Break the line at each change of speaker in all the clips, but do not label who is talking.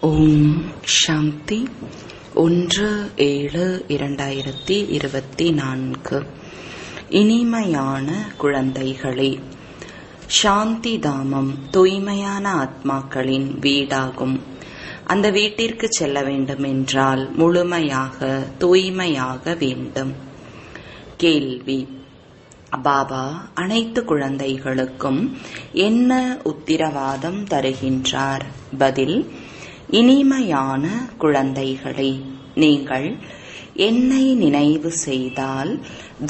ஓம் சாந்தி. 1/7/2024. இனிமையான குழந்தைகளே, சாந்தி தாமம் தூய்மையான ஆத்மாக்களின் வீடாகும். அந்த வீட்டிற்கு செல்ல வேண்டும் என்றால் முழுமையாக தூய்மையாக வேண்டும். கேள்வி: பாபா அனைத்து குழந்தைகளுக்கும் என்ன உத்திரவாதம் தருகின்றார்? பதில்: இனிமையான குழந்தைகளே, நீங்கள் என்னை நினைவு செய்தால்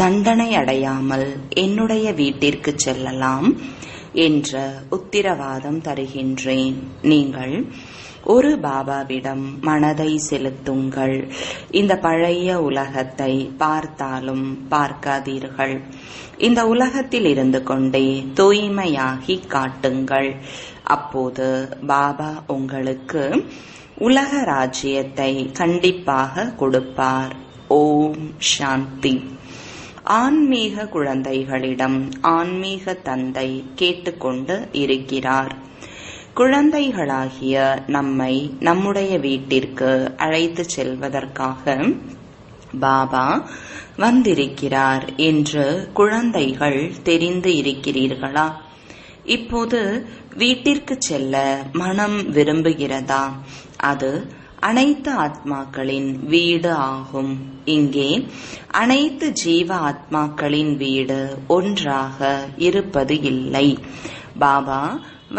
தண்டனை அடையாமல் என்னுடைய வீட்டிற்கு செல்லலாம் என்ற உத்திரவாதம் தருகின்றேன். நீங்கள் ஒரு பாபாவிடம் மனதை செலுத்துங்கள். இந்த பழைய உலகத்தை பார்த்தாலும் பார்க்காதீர்கள். இந்த உலகத்தில் இருந்து கொண்டே தூய்மையாகி காட்டுங்கள். அப்போது பாபா உங்களுக்கு உலக ராஜ்யத்தை கண்டிப்பாக கொடுப்பார். ஓம் சாந்தி. ஆன்மீக குழந்தைகளிடம் ஆன்மீக தந்தை கேட்டுக்கொண்டு இருக்கிறார். குழந்தைகளாகிய நம்மை நம்முடைய வீட்டிற்கு அழைத்து செல்வதற்காக பாபா வந்திருக்கிறார் என்று குழந்தைகள் தெரிந்து இருக்கிறீர்களா? இப்போது வீட்டிற்கு செல்ல மனம் விரும்புகிறதா? அது அனைத்து ஆத்மாக்களின் வீடு ஆகும். இங்கே அனைத்து ஜீவ ஆத்மாக்களின் வீடு ஒன்றாக இருப்பது இல்லை. பாபா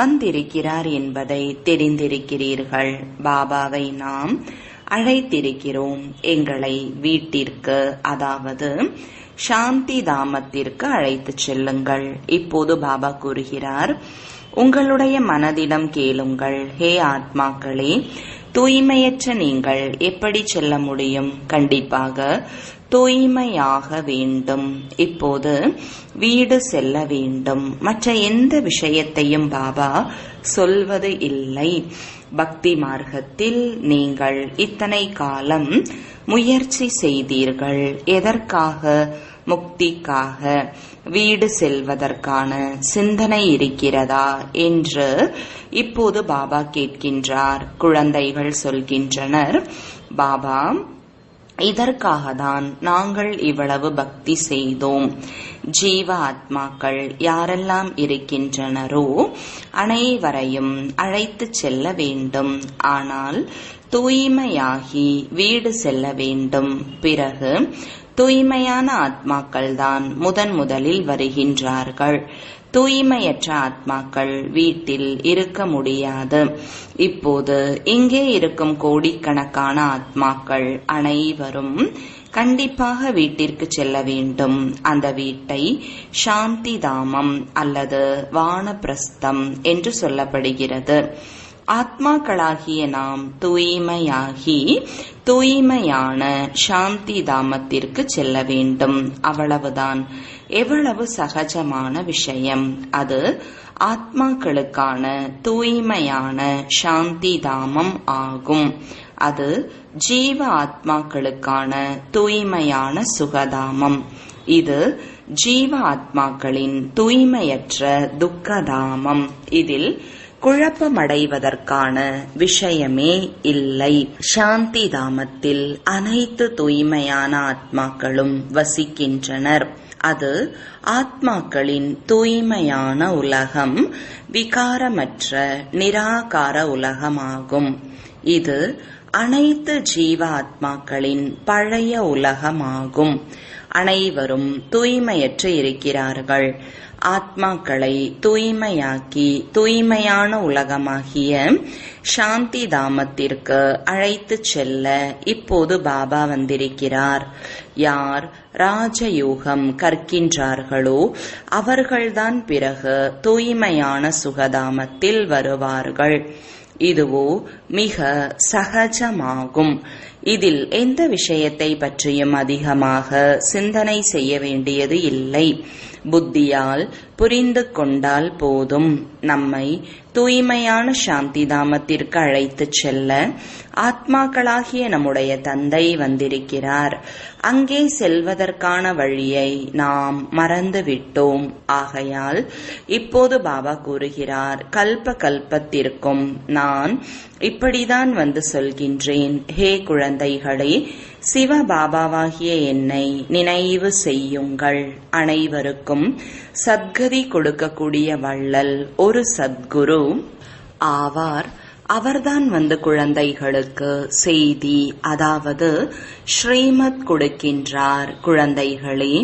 வந்திருக்கிறார் என்பதை தெரிந்திருக்கிறீர்கள். பாபாவை நாம் அழைத்திருக்கிறோம். எங்களை வீட்டிற்கு, அதாவது சாந்தி தாமத்திற்கு அழைத்து செல்லுங்கள். இப்போது பாபா கூறுகிறார், உங்களுடைய மனதிடம் கேளுங்கள். ஹே ஆத்மாக்களே, தூய்மையற்ற நீங்கள் எப்படி செல்ல முடியும்? கண்டிப்பாக தூய்மையாக வேண்டும். இப்போது வீடு செல்ல வேண்டும். மற்ற எந்த விஷயத்தையும் பாபா சொல்வது இல்லை. பக்தி மார்க்கத்தில் நீங்கள் இத்தனை காலம் முயற்சி செய்தீர்கள். எதற்காக? முக்திக்காக. வீடு செல்வதற்கான சிந்தனை இருக்கிறதா என்று இப்போது பாபா கேட்கின்றார். குழந்தைகள் சொல்கின்றனர், பாபா, இதற்காக தான் நாங்கள் இவ்வளவு பக்தி செய்தோம். ஜீவ ஆத்மாக்கள் யாரெல்லாம் இருக்கின்றனரோ அனைவரையும் அழைத்து செல்ல வேண்டும். ஆனால் தூய்மையாகி வீடு செல்ல வேண்டும். பிறகு தூய்மையான ஆத்மாக்கள் தான் முதலில் வருகின்றார்கள். தூய்மையற்ற ஆத்மாக்கள் வீட்டில் இருக்க முடியாது. இப்போது இங்கே இருக்கும் கோடிக்கணக்கான ஆத்மாக்கள் அனைவரும் கண்டிப்பாக வீட்டிற்கு செல்ல வேண்டும். அந்த வீட்டை சாந்தி தாமம் அல்லது வானப்பிரஸ்தம் என்று சொல்லப்படுகிறது. ஆத்மாக்களாகிய நாம் தூய்மையாகி தூய்மையான சாந்தி தாமத்திற்கு செல்ல வேண்டும். அவ்வளவுதான். எவ்வளவு சகஜமான விஷயம் அது! ஆத்மாக்களுக்கான தூய்மையான சாந்தி தாமம் ஆகும். அது ஜீவ ஆத்மாக்களுக்கான தூய்மையான சுகதாமம். இது ஜீவ ஆத்மாக்களின் தூய்மையற்ற துக்கதாமம். இதில் குழப்பமடைவதற்கான விஷயமே இல்லை. சாந்தி தாமத்தில் அனைத்து தூய்மையான ஆத்மாக்களும் வசிக்கின்றனர். அது ஆத்மாக்களின் தூய்மையான உலகம், விகாரமற்ற நிராகார உலகமாகும். இது அனைத்து ஜீவ ஆத்மாக்களின் பழைய உலகமாகும். அனைவரும் தூய்மையற்று இருக்கிறார்கள். ஆத்மாக்களை தூய்மையாக்கி தூய்மையான உலகமாகிய சாந்தி தாமத்திற்கு அழைத்து செல்ல இப்போது பாபா வந்திருக்கிறார். யார் ராஜயோகம் கற்கின்றார்களோ அவர்கள்தான் பிறகு தூய்மையான சுகதாமத்தில் வருவார்கள். இதுவோ மிக சகஜமாகும். இதில் எந்த விஷயத்தை பற்றியும் அதிகமாக சிந்தனை செய்ய வேண்டியது இல்லை. புத்தியால் புரிந்து கொண்டால் போதும். நம்மை தூய்மையான சாந்தி தாமத்திற்கு அழைத்துச் செல்ல ஆத்மாக்களாகிய நம்முடைய தந்தை வந்திருக்கிறார். அங்கே செல்வதற்கான வழியை நாம் மறந்துவிட்டோம். ஆகையால் இப்போது பாபா கூறுகிறார், கல்ப கல்பத்திற்கும் நான் இப்படிதான் வந்து சொல்கின்றேன். ஹே குழந்தைகளே, சிவ பாபாவாகிய என்னை நினைவு செய்யுங்கள். அனைவருக்கும் சத்கதி கொடுக்கக்கூடிய வள்ளல் ஒரு சத்குரு ஆவார். அவர்தான் வந்து குழந்தைகளுக்கு செய்தி, அதாவது ஸ்ரீமத் கொடுக்கின்றார். குழந்தைகளே,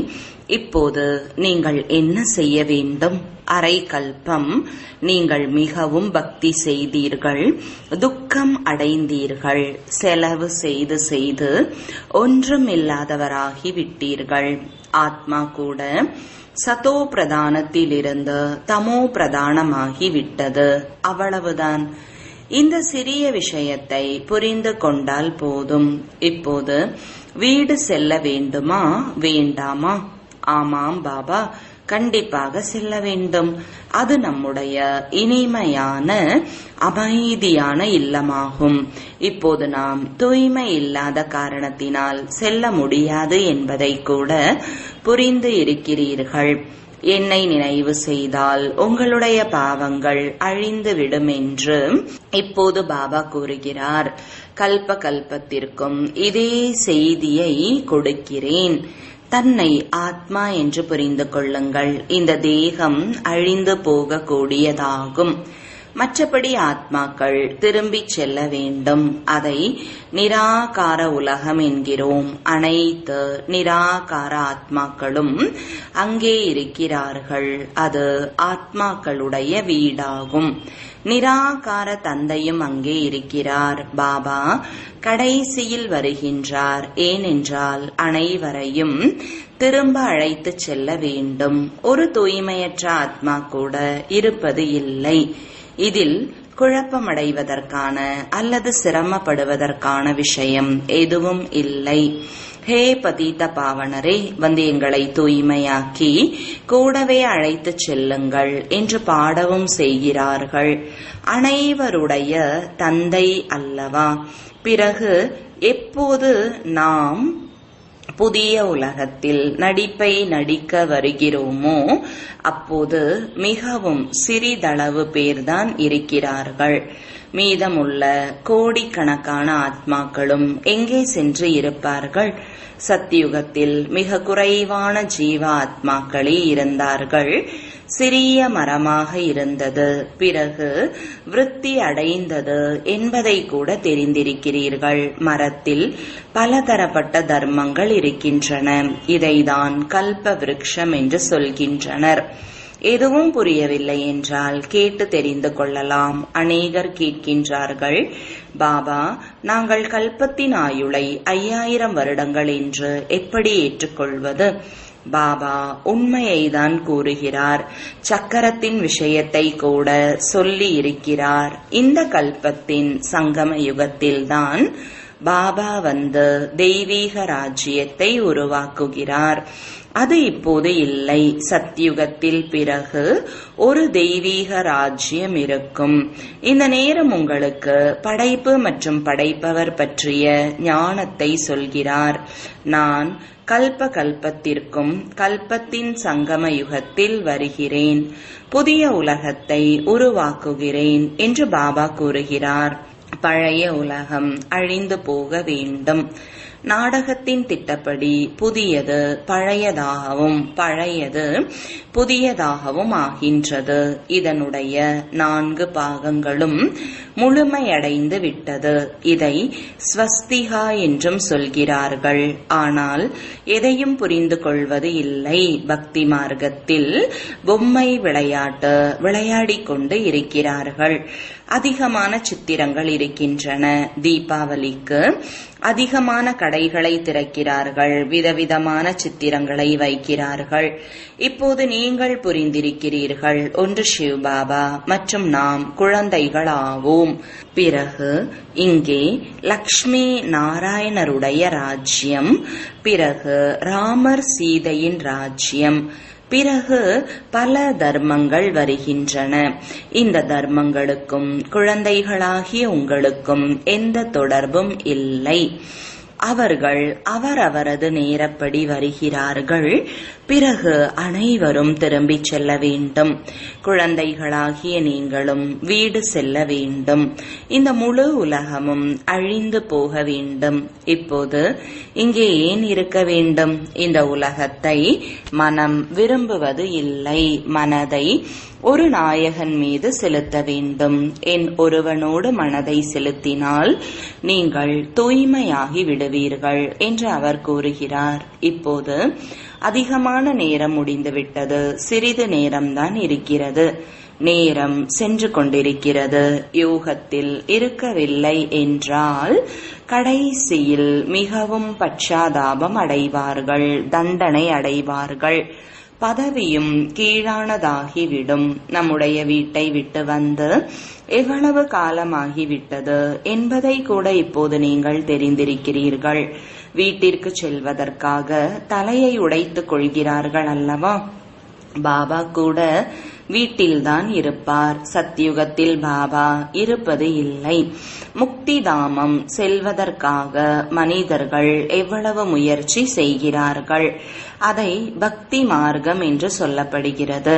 இப்போது நீங்கள் என்ன செய்ய வேண்டும்? அரை கல்பம் நீங்கள் மிகவும் பக்தி செய்தீர்கள், துக்கம் அடைந்தீர்கள், செலவு செய்து செய்து ஒன்றுமில்லாதவராகி விட்டீர்கள். ஆத்மா கூட சதோ பிரதானத்திலிருந்து தமோ பிரதானமாகி விட்டது. அவ்வளவுதான். இந்த சிறிய விஷயத்தை புரிந்து கொண்டால் போதும். இப்போது வீடு செல்ல வேண்டுமா வேண்டாமா? ஆமாம் பாபா, கண்டிப்பாக செல்ல வேண்டும். அது நம்முடைய இனிமையான அமைதியான இல்லமாகும். இப்போது நாம் தூய்மை இல்லாத காரணத்தினால் செல்ல முடியாது என்பதை கூட புரிந்து இருக்கிறீர்கள். என்னை நினைவு செய்தால் உங்களுடைய பாவங்கள் அழிந்துவிடும் என்று இப்போது பாபா கூறுகிறார். கல்ப கல்பத்திற்கும் இதே செய்தியை கொடுக்கிறேன். தன்னை ஆத்மா என்று புரிந்து கொள்ளுங்கள். இந்த தேகம் அழிந்து போகக்கூடியதாகும். மற்றபடி ஆத்மாக்கள் திரும்பி செல்ல வேண்டும். அதை நிராகார உலகம் என்கிறோம். அனைத்து நிராகார ஆத்மாக்களும் அங்கே இருக்கிறார்கள். அது ஆத்மாக்களுடைய வீடாகும். நிராகார தந்தையும் அங்கே இருக்கிறார். பாபா கடைசியில் வருகின்றார். ஏனென்றால் அனைவரையும் திரும்ப அழைத்து செல்ல வேண்டும். ஒரு தூய்மையற்ற ஆத்மா கூட இருப்பது இல்லை. இதில் குழப்பமடைவதற்கான அல்லது சிரமப்படுவதற்கான விஷயம் எதுவும் இல்லை. ஹே பதீத பாவனரே, வந்து எங்களை தூய்மையாக்கி கூடவே அழைத்து செல்லுங்கள் என்று பாடவும் செய்கிறார்கள். அனைவருடைய தந்தை அல்லவா? பிறகு எப்போது நாம் புதிய உலகத்தில் நடிப்பை நடிக்க வருகிறோமோ அப்போது மிகவும் சிறிதளவு பேர்தான் இருக்கிறார்கள். மீதமுள்ள கோடிக்கணக்கான ஆத்மாக்களும் எங்கே சென்று இருப்பார்கள்? சத்தியுகத்தில் மிக குறைவான ஜீவ ஆத்மாக்களே இருந்தார்கள். சிறிய மரமாக இருந்தது, பிறகு விருத்தி அடைந்தது என்பதை கூட தெரிந்திருக்கிறீர்கள். மரத்தில் பலதரப்பட்ட தர்மங்கள் இருக்கின்றன. இதைதான் கல்ப விருட்சம் என்று சொல்கின்றனர். எதுவும் புரியவில்லை என்றால் கேட்டு தெரிந்து கொள்ளலாம். அநேகர் கேட்கின்றார்கள், பாபா, நாங்கள் கல்பத்தின் ஆயுளை 5000 வருடங்கள் என்று எப்படி ஏற்றுக்கொள்வது? பாபா உண்மையைதான் கூறுகிறார். சக்கரத்தின் விஷயத்தை கூட சொல்லி இருக்கிறார். இந்த கல்பத்தின் சங்கம யுகத்தில்தான் பாபா வந்து தெய்வீக ராஜ்யத்தை உருவாக்குகிறார். அது இப்போது இல்லை. சத்யுகத்தில் பிறகு ஒரு தெய்வீக ராஜ்யம் இருக்கும். இந்த நேரம் உங்களுக்கு படைப்பு மற்றும் படைப்பவர் பற்றிய ஞானத்தை சொல்கிறார். நான் கல்ப கல்பத்திற்கும் கல்பத்தின் சங்கம யுகத்தில் வருகிறேன், புதிய உலகத்தை உருவாக்குகிறேன் என்று பாபா கூறுகிறார். பழைய உலகம் அழிந்து போக வேண்டும். நாடகத்தின் திட்டப்படி புதியது பழையதாகவும் பழையது புதியதாகவும் ஆகின்றது. இதனுடைய 4 பாகங்களும் முழுமையடைந்து விட்டது. இதை ஸ்வஸ்திகா என்றும் சொல்கிறார்கள். ஆனால் எதையும் புரிந்து கொள்வது இல்லை. பக்தி மார்க்கத்தில் பொம்மை விளையாட்டு விளையாடிக் கொண்டு இருக்கிறார்கள். அதிகமான சித்திரங்கள் இருக்கின்றன. தீபாவளிக்கு அதிகமான கடைகளை திறக்கிறார்கள், விதவிதமான சித்திரங்களை வைக்கிறார்கள். இப்போது நீங்கள் புரிந்திருக்கிறீர்கள், ஒன்று சிவபாபா மற்றும் நாம் குழந்தைகளாவோம். பிறகு இங்கே லக்ஷ்மி நாராயணருடைய ராஜ்யம், பிறகு ராமர் சீதையின் ராஜ்யம், பிறகு பல தர்மங்கள் வருகின்றன. இந்த தர்மங்களுக்கும் குழந்தைகளாகிய உங்களுக்கும் எந்த தொடர்பும் இல்லை. அவர்கள் அவரவரது நேரப்படி வருகிறார்கள். பிறகு அனைவரும் திரும்பிச் செல்ல வேண்டும். குழந்தைகளாகிய நீங்களும் வீடு செல்ல வேண்டும். இந்த முழு உலகமும் அழிந்து போக வேண்டும். இப்போது இங்கே ஏன் இருக்க வேண்டும்? இந்த உலகத்தை மனம் விரும்புவது இல்லை. மனதை ஒரு நாயகன் மீது செலுத்த வேண்டும். என் ஒருவனோடு மனதை செலுத்தினால் நீங்கள் தூய்மையாகி விடுவீர்கள் என்று அவர் கூறுகிறார். இப்போது அதிகமான நேரம் முடிந்துவிட்டது. சிறிது நேரம்தான் இருக்கிறது. நேரம் சென்று கொண்டிருக்கிறது. யோகத்தில் இருக்கவில்லை என்றால் கடைசியில் மிகவும் பச்சாதாபம் அடைவார்கள், தண்டனை அடைவார்கள். பதவியும் கீழானதாகிவிடும். நம்முடைய வீட்டை விட்டு வந்து எவ்வளவு காலமாகிவிட்டது என்பதை கூட இப்போது நீங்கள் தெரிந்திருக்கிறீர்கள். வீட்டிற்கு செல்வதற்காக தலையை உடைத்துக் கொள்கிறார்கள் அல்லவா? பாபா கூட வீட்டில்தான் இருப்பார். சத்யுகத்தில் பாபா இருப்பது இல்லை. முக்தி தாமம் செல்வதற்காக மனிதர்கள் எவ்வளவு முயற்சி செய்கிறார்கள். அதை பக்தி மார்க்கம் என்று சொல்லப்படுகிறது.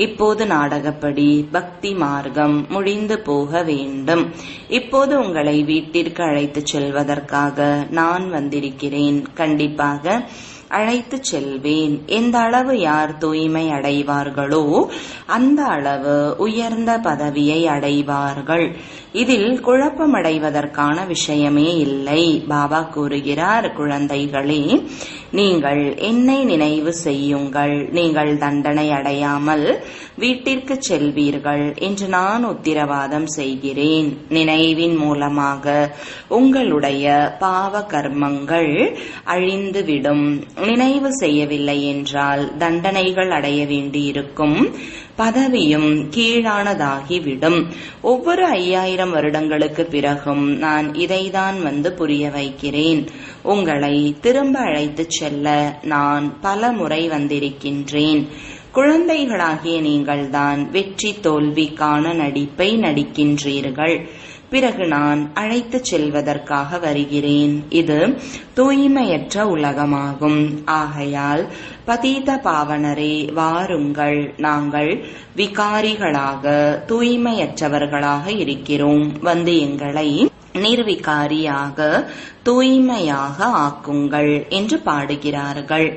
இப்போது நாடகப்படி பக்தி மார்க்கம் முடிந்து போக வேண்டும். இப்போது உங்களை வீட்டிற்கு அழைத்துச் செல்வதற்காக நான் வந்திருக்கிறேன். கண்டிப்பாக அழைத்து செல்வேன். எந்த அளவு யார் தூய்மை அடைவார்களோ அந்த அளவு உயர்ந்த பதவியை அடைவார்கள். இதில் குழப்பமடைவதற்கான விஷயமே இல்லை. பாபா கூறுகிறார், குழந்தைகளே, நீங்கள் என்னை நினைவு செய்யுங்கள். நீங்கள் தண்டனை அடையாமல் வீட்டிற்கு செல்வீர்கள் என்று நான் உத்தரவாதம் செய்கிறேன். நினைவின் மூலமாக உங்களுடைய பாவ கர்மங்கள் அழிந்துவிடும். நினைவு செய்யவில்லை என்றால் தண்டனைகள் அடைய வேண்டியிருக்கும். பதவியும் கீழானதாகிவிடும். ஒவ்வொரு 5000 வருடங்களுக்கு பிறகும் நான் இதைதான் வந்து புரிய வைக்கிறேன். உங்களை திரும்ப அழைத்துச் செல்ல நான் பல முறை வந்திருக்கின்றேன். குழந்தைகளாகிய நீங்கள்தான் வெற்றி தோல்விக்கான நடிப்பை நடிக்கின்றீர்கள். பிறகு நான் அழைத்துச் செல்வதற்காக வருகிறேன். இது தூய்மையற்ற உலகமாகும். ஆகையால் பதீத பாவனரே, வாருங்கள். நாங்கள் விகாரிகளாக தூய்மையற்றவர்களாக இருக்கிறோம். வந்து எங்களை நிர்விகாரியாக தூய்மையாக ஆக்குங்கள் என்று பாடுகிறார்கள்.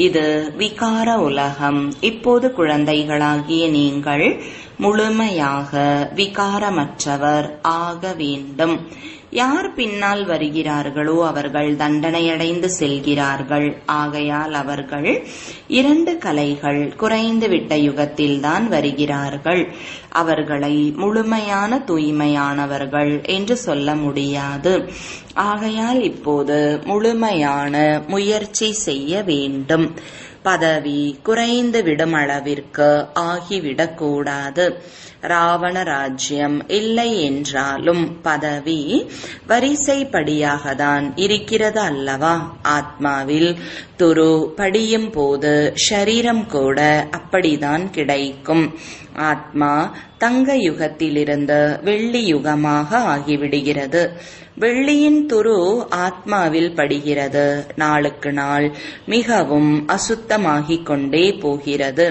இது விகார உலகம். இப்போது குழந்தைகளாகிய நீங்கள் முழுமையாக விகாரமற்றவர் ஆக வேண்டும். யார் பின்னால் வருகிறார்களோ அவர்கள் தண்டனையடைந்து செல்கிறார்கள். ஆகையால் அவர்கள் 2 கலைகள் குறைந்துவிட்ட யுகத்தில்தான் வருகிறார்கள். அவர்களை முழுமையான தூய்மையானவர்கள் என்று சொல்ல முடியாது. ஆகையால் இப்போது முழுமையான முயற்சி செய்ய வேண்டும். பதவி குறைந்து விடும் அளவிற்கு ஆகிவிடக்கூடாது. ராவண ராஜ்யம் இல்லை என்றாலும் பதவி வரிசைப்படியாகத்தான் இருக்கிறது அல்லவா? ஆத்மாவில் துரு படியும் போது ஷரீரம் கூட அப்படிதான் கிடைக்கும். ஆத்மா தங்க யுகத்திலிருந்து வெள்ளி யுகமாக ஆகிவிடுகிறது. வெள்ளியின் துரு ஆத்மாவில் படுகிறது. நாளுக்கு நாள் மிகவும் அசுத்தமாகிக் கொண்டே போகிறது.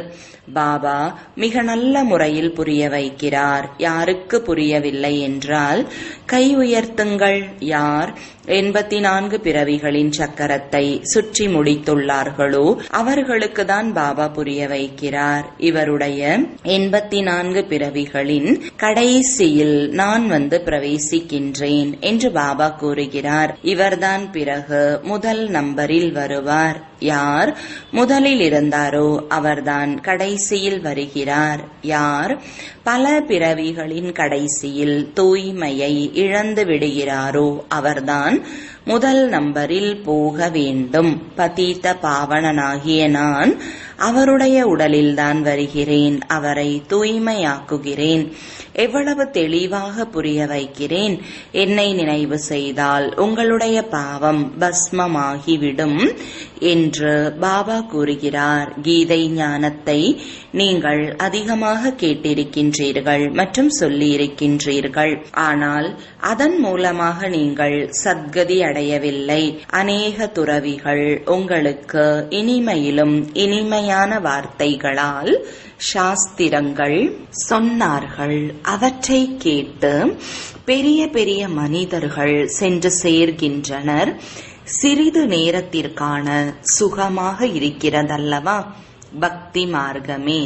பாபா மிக நல்ல முறையில் புரிய வைக்கிறார். யாருக்கு புரியவில்லை என்றால் கை உயர்த்துங்கள். யார் 84 பிறவிகளின் சக்கரத்தை சுற்றி முடித்துள்ளார்களோ அவர்களுக்கு தான் பாபா புரிய வைக்கிறார். இவருடைய 84 பிறவிகளின் கடைசியில் நான் வந்து பிரவேசிக்கின்றேன் என்று பாபா கூறுகிறார். இவர்தான் பிறகு முதல் நம்பரில் வருவார். யார் முதலில் இருந்தாரோ அவர்தான் கடைசியில் வருகிறார். யார் பல பிறவிகளின் கடைசியில் தூய்மையை இழந்து விடுகிறாரோ அவர்தான் முதல் நம்பரில் போக வேண்டும். பதீத பாவனனாகிய நான் அவருடைய உடலில்தான் வருகிறேன். அவரை தூய்மையாக்குகிறேன். எவ்வளவு தெளிவாக புரிய வைக்கிறேன். என்னை நினைவு செய்தால் உங்களுடைய பாவம் பஸ்மமாகிவிடும் என்று பாபா கூறுகிறார். கீதை ஞானத்தை நீங்கள் அதிகமாக கேட்டிருக்கின்றீர்கள் மற்றும் சொல்லியிருக்கின்றீர்கள். ஆனால் அதன் மூலமாக நீங்கள் சத்கதி அடையவில்லை. அநேக துறவிகள் உங்களுக்கு இனிமையிலும் இனிமையான வார்த்தைகளால் சாஸ்திரங்கள் சொன்னார்கள். அவற்றை கேட்டு பெரிய பெரிய மனிதர்கள் சென்று சேர்கின்றனர். சிறிது நேரத்திற்கான சுகமாக இருக்கிறதல்லவா? பக்தி மார்க்கமே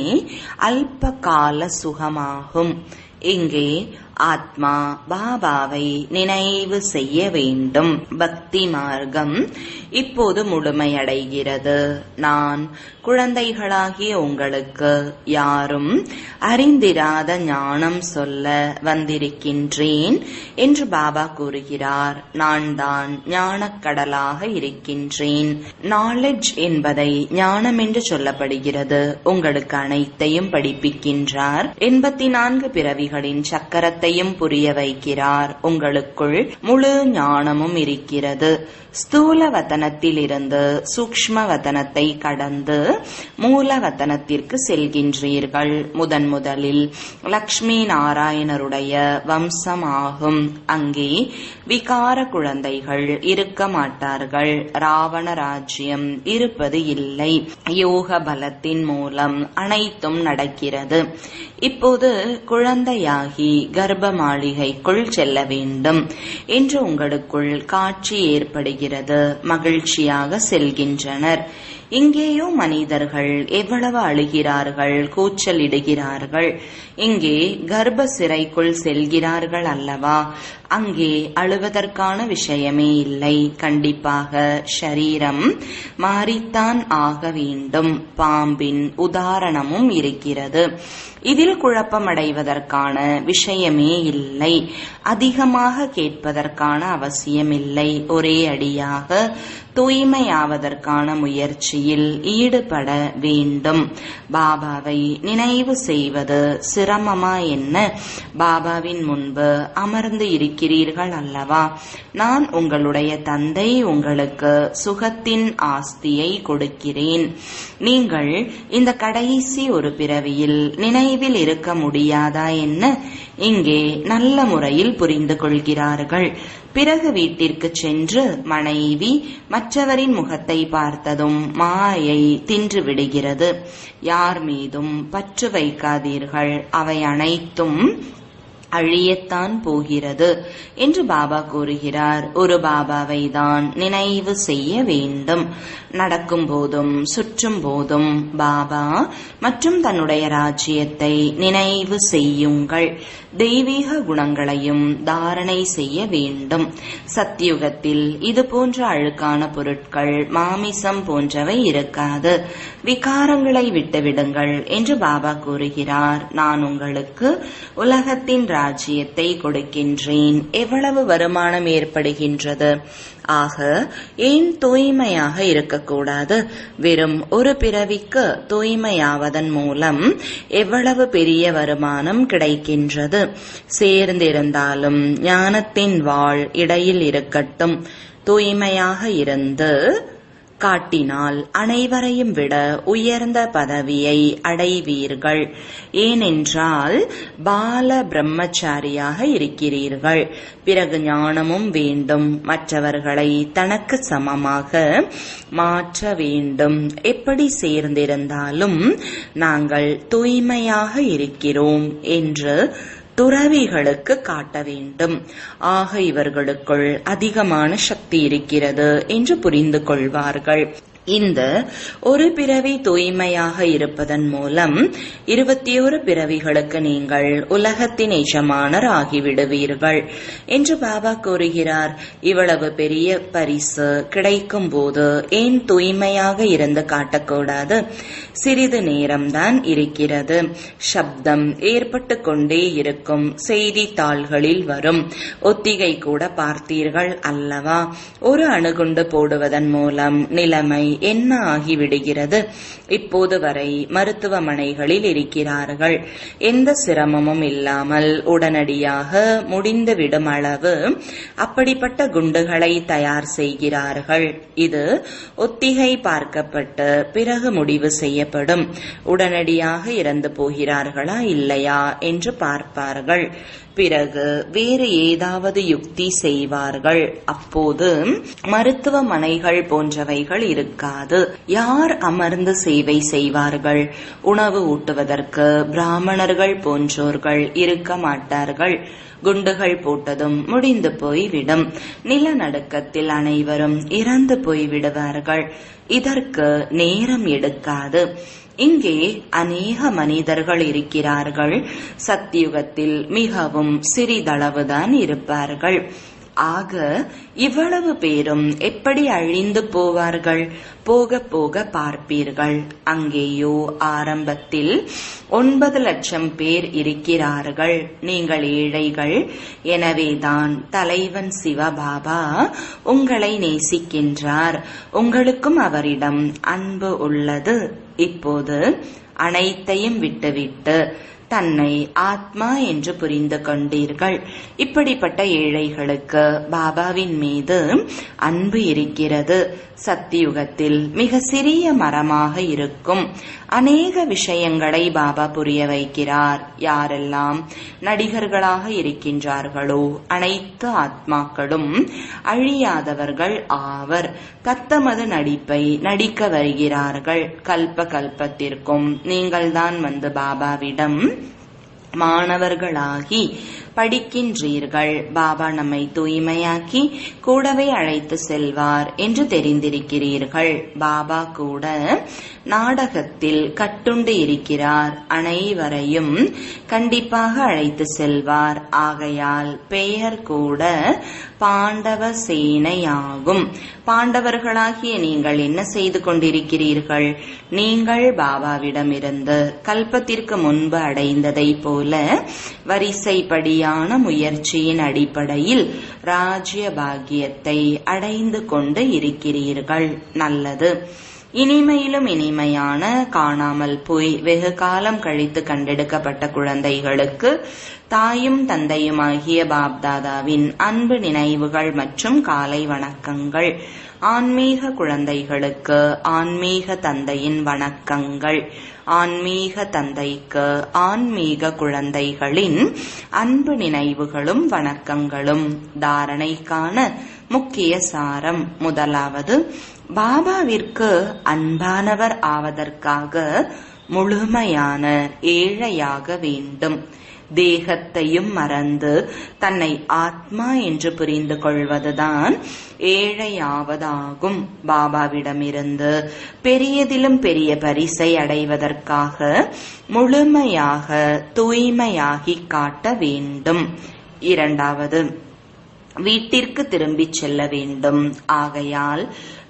அல்ப கால சுகமாகும். இங்கே ஆத்மா பாபாவை நினைவு செய்ய வேண்டும். பக்தி மார்க்கம் இப்போது முழுமையடைகிறது. நான் குழந்தைகளாகிய உங்களுக்கு யாரும் அறிந்திராத ஞானம் சொல்ல வந்திருக்கின்றேன் என்று பாபா கூறுகிறார். நான் தான் ஞானக்கடலாக இருக்கின்றேன். நாலெட்ஜ் என்பதை ஞானம் என்று சொல்லப்படுகிறது. உங்களுக்கு அனைத்தையும் படிப்பிக்கின்றார். 84 பிறவிகளின் சக்கரத்தை புரிய வைக்கிறார். உங்களுக்குள் முழு ஞானமும் இருக்கிறது. ஸ்தூல வதனத்தில் இருந்து சூக்ஷ்ம வதனத்தை கடந்து மூல வதனத்திற்கு செல்கின்றீர்கள். முதலில் லக்ஷ்மி நாராயணருடைய வம்சமாகும். அங்கே விகார குழந்தைகள் இருக்க மாட்டார்கள். ராவண ராஜ்யம் இருப்பது இல்லை. யோக பலத்தின் மூலம் அனைத்தும் நடக்கிறது. இப்போது குழந்தையாகி கர்ப்ப மாளிகைக்குள் செல்ல வேண்டும் என்று உங்களுக்குள் காட்சி ஏற்படுகிறது. மகிழ்ச்சியாக செல்கின்றனர். இங்கேயோ மனிதர்கள் எவ்வளவு அழுகிறார்கள், கூச்சலிடுகிறார்கள். இங்கே கர்ப்ப சிறைக்குள் செல்கிறார்கள் அல்லவா? அங்கே அழுவதற்கான விஷயமே இல்லை. கண்டிப்பாக ஷரீரம் மாறித்தான் ஆக வேண்டும். பாம்பின் உதாரணமும் இருக்கிறது. இதில் குழப்பமடைவதற்கான விஷயமே இல்லை. அதிகமாக கேட்பதற்கான அவசியமில்லை. ஒரே அடியாக தூய்மையாவதற்கான முயற்சியில் ஈடுபட வேண்டும். பாபாவை நினைவு செய்வது சிரமமா என்ன? பாபாவின் முன்பு அமர்ந்து இருக்கிறீர்கள் அல்லவா? நான் உங்களுடைய தந்தை. உங்களுக்கு சுகத்தின் ஆஸ்தியை கொடுக்கிறேன். நீங்கள் இந்த கடைசி ஒரு பிறவியில் நினைவில் இருக்க முடியாதா என்ன? இங்கே நல்ல முறையில் புரிந்து கொள்கிறார்கள். பிறகு வீட்டிற்கு சென்று மனைவி மற்றவரின் முகத்தை பார்த்ததும் மாயை தின்று விடுகிறது. யார் மீதும் பற்று வைக்காதீர்கள். அவை அனைத்தும் அழியத்தான் போகிறது என்று பாபா கூறுகிறார். ஒரு பாபாவை தான் நினைவு செய்ய வேண்டும். நடக்கும் போதும் சுற்றும் போதும் பாபா மற்றும் தன்னுடைய ராஜ்யத்தை நினைவு செய்யுங்கள். தெய்வீக குணங்களையும் தாரணை செய்ய வேண்டும். சத்தியுகத்தில் இது போன்ற அழுக்கான பொருட்கள், மாமிசம் போன்றவை இருக்காது. விகாரங்களை விட்டுவிடுங்கள் என்று பாபா கூறுகிறார். நான் உங்களுக்கு உலகத்தின் ராஜ்யத்தை கொடுக்கின்றேன். எவ்வளவு வருமானம் ஏற்படுகின்றது? ஆக ஏன் தூய்மையாக இருக்கக்கூடாது? வெறும் ஒரு பிறவிக்கு தூய்மையாவதன் மூலம் எவ்வளவு பெரிய வருமானம் கிடைக்கின்றது. சேர்ந்திருந்தாலும் ஞானத்தின் வாள் இடையில் இருக்கட்டும். தூய்மையாக இருந்து காட்டினால் அனைவரையும் விட உயர்ந்த பதவியை அடைவீர்கள். ஏனென்றால் பால பிரம்மச்சாரியாக இருக்கிறீர்கள். பிறகு ஞானமும் வேண்டும். மற்றவர்களை தனக்கு சமமாக மாற்ற வேண்டும். எப்படி சேர்ந்திருந்தாலும் நாங்கள் தூய்மையாக இருக்கிறோம் என்று துறவிகளுக்கு காட்ட வேண்டும். ஆக இவர்களுக்குள் அதிகமான சக்தி இருக்கிறது என்று புரிந்து கொள்வார்கள். இந்த ஒரு பிறவி தூய்மையாக இருப்பதன் மூலம் 21 பிறவிகளுக்கு நீங்கள் உலகத்தின் எஜமானர் ஆகிவிடுவீர்கள் என்று பாபா கூறுகிறார். இவ்வளவு பெரிய பரிசு கிடைக்கும் போது ஏன் தூய்மையாக இருந்து காட்டக்கூடாது? சிறிது நேரம்தான் இருக்கிறது. சப்தம் ஏற்பட்டு கொண்டே இருக்கும். செய்தித்தாள்களில் வரும். ஒத்திகை கூட பார்த்தீர்கள் அல்லவா? ஒரு அணுகுண்டு போடுவதன் மூலம் நிலைமை என்ன ஆகிவிடுகிறது? இப்போது வரை மருத்துவமனைகளில் இருக்கிறார்கள். எந்த சிரமமும் இல்லாமல் உடனடியாக முடிந்துவிடும் அளவு அப்படிப்பட்ட குண்டுகளை தயார் செய்கிறார்கள். இது ஒத்திகை பார்க்கப்பட்டு பிறகு முடிவு செய்யப்படும். உடனடியாக இறந்து போகிறார்களா இல்லையா என்று பார்ப்பார்கள். பிறகு வேறு ஏதாவது யுக்தி செய்வார்கள். அப்போது மருத்துவமனைகள் போன்றவைகள் இருக்காது. யார் அமர்ந்து சேவை செய்வார்கள்? உணவு ஊட்டுவதற்கு பிராமணர்கள் போன்றோர்கள் இருக்க மாட்டார்கள். குண்டுகள் போட்டதும் முடிந்து போய்விடும். நிலநடுக்கத்தில் அனைவரும் இறந்து போய்விடுவார்கள். இதற்கு நேரம் எடுக்காது. இங்கே அநேக மனிதர்கள் இருக்கிறார்கள். சத்தியுகத்தில் மிகவும் சிறிதளவுதான் இருப்பார்கள். ஆக இவ்வளவு பேரும் எப்படி அழிந்து போவார்கள்? போக போக பார்ப்பீர்கள். அங்கேயோ ஆரம்பத்தில் 9 லட்சம் பேர் இருக்கிறார்கள். நீங்கள் ஏழைகள். எனவேதான் தலைவன் சிவபாபா உங்களை நேசிக்கின்றார். உங்களுக்கும் அவரிடம் அன்பு உள்ளது. இப்போது அனைத்தையும் விட்டுவிட்டு தன்னை ஆத்மா என்று புரிந்து கொண்டீர்கள். இப்படிப்பட்ட ஏழைகளுக்கு பாபாவின் மீது அன்பு இருக்கிறது. சத்தியுகத்தில் மிக சிறிய மரமாக இருக்கும். அநேக விஷயங்களை பாபா புரிய வைக்கிறார். யாரெல்லாம் நடிகர்களாக இருக்கின்றார்களோ அனைத்து ஆத்மாக்களும் அழியாதவர்கள் ஆவர். தத்தமது நடிப்பை நடிக்க வருகிறார்கள். கல்ப கல்பத்திற்கும் நீங்கள்தான் வந்து பாபாவிடம் மாணவர்களாகி படிக்கின்றீர்கள். பாபா நம்மை தூய்மையாக்கி கூடவே அழைத்து செல்வார் என்று தெரிந்திருக்கிறீர்கள். பாபா கூட நாடகத்தில் கட்டுண்டு இருக்கிறார். அனைவரையும் கண்டிப்பாக அழைத்து செல்வார். ஆகையால் பெயர் கூட பாண்டவ சேனையாகும். பாண்டவர்களாகிய நீங்கள் என்ன செய்து கொண்டிருக்கிறீர்கள்? நீங்கள் பாபாவிடமிருந்து கல்பத்திற்கு முன்பு அடைந்ததை போல வரிசைப்படியான முயற்சியின் அடிப்படையில் ராஜ்ய பாக்கியத்தை அடைந்து கொண்டு இருக்கிறீர்கள். நல்லது. இனிமையிலும் இனிமையான காணாமல் போய் வெகு காலம் கழித்து கண்டெடுக்கப்பட்ட குழந்தைகளுக்கு தாயும் தந்தையுமாகிய பாப்தாதாவின் அன்பு நினைவுகள் மற்றும் காலை வணக்கங்கள். ஆன்மீக குழந்தைகளுக்கு ஆன்மீக தந்தையின் வணக்கங்கள். ஆன்மீக தந்தைக்கு ஆன்மீக குழந்தைகளின் அன்பு நினைவுகளும் வணக்கங்களும். தாரணைக்கான முக்கிய சாரம். முதலாவது, பாபாவிற்கு அன்பானவர் ஆவதற்காக முழுமையான ஏழையாக வேண்டும். தேகத்தையும் மறந்து தன்னை ஆத்மா என்று புரிந்து கொள்வதுதான் ஏழையாவதாகும். பாபாவிடமிருந்து பெரியதிலும் பெரிய பரிசை அடைவதற்காக முழுமையாக தூய்மையாகி காட்ட வேண்டும். இரண்டாவது, வீட்டிற்கு திரும்பிச் செல்ல வேண்டும். ஆகையால்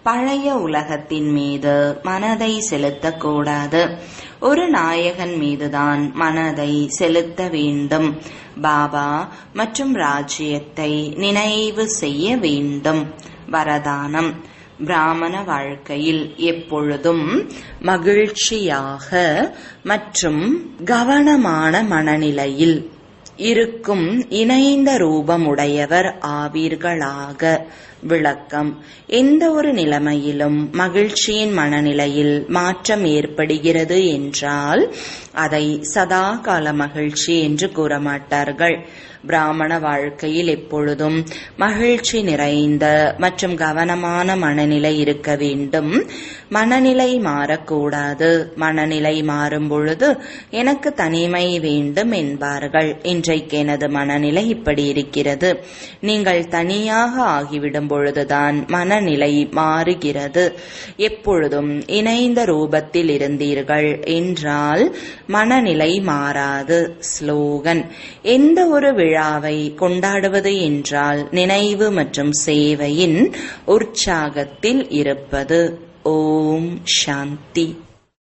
பழைய உலகத்தின் மீது மனதை செலுத்தக்கூடாது. ஒரு நாயகன் மீதுதான் மனதை செலுத்த வேண்டும். பாபா மற்றும் ராஜ்யத்தை நினைவு செய்ய வேண்டும். வரதானம். பிராமண வாழ்க்கையில் எப்பொழுதும் மகிழ்ச்சியாக மற்றும் கவனமான மனநிலையில் இருக்கும் இணைந்த ரூபமுடையவர் ஆவீர்களாக. விளக்கம். எந்த ஒரு நிலைமையிலும் மகிழ்ச்சியின் மனநிலையில் மாற்றம் ஏற்படுகிறது என்றால் அதை சதா கால மகிழ்ச்சி என்று கூற மாட்டார்கள். பிராமண வாழ்க்கையில் எப்பொழுதும் மகிழ்ச்சி நிறைந்த மற்றும் கவனமான மனநிலை இருக்க வேண்டும். மனநிலை மாறக்கூடாது. மனநிலை மாறும் பொழுது எனக்கு தனிமை வேண்டும் என்பார்கள். இன்றைக்கு எனது மனநிலை இப்படி இருக்கிறது. நீங்கள் தனியாக ஆகிவிடும் பொழுதுதான் மனநிலை மாறுகிறது. எப்பொழுதும் இணைந்த ரூபத்தில் இருந்தீர்கள் என்றால் மனநிலை மாறாது. ஸ்லோகன்: எந்த ஒரு விழாவை கொண்டாடுவது என்றால் நினைவு மற்றும் சேவையின் உற்சாகத்தில் இருப்பது. ஓம் சாந்தி.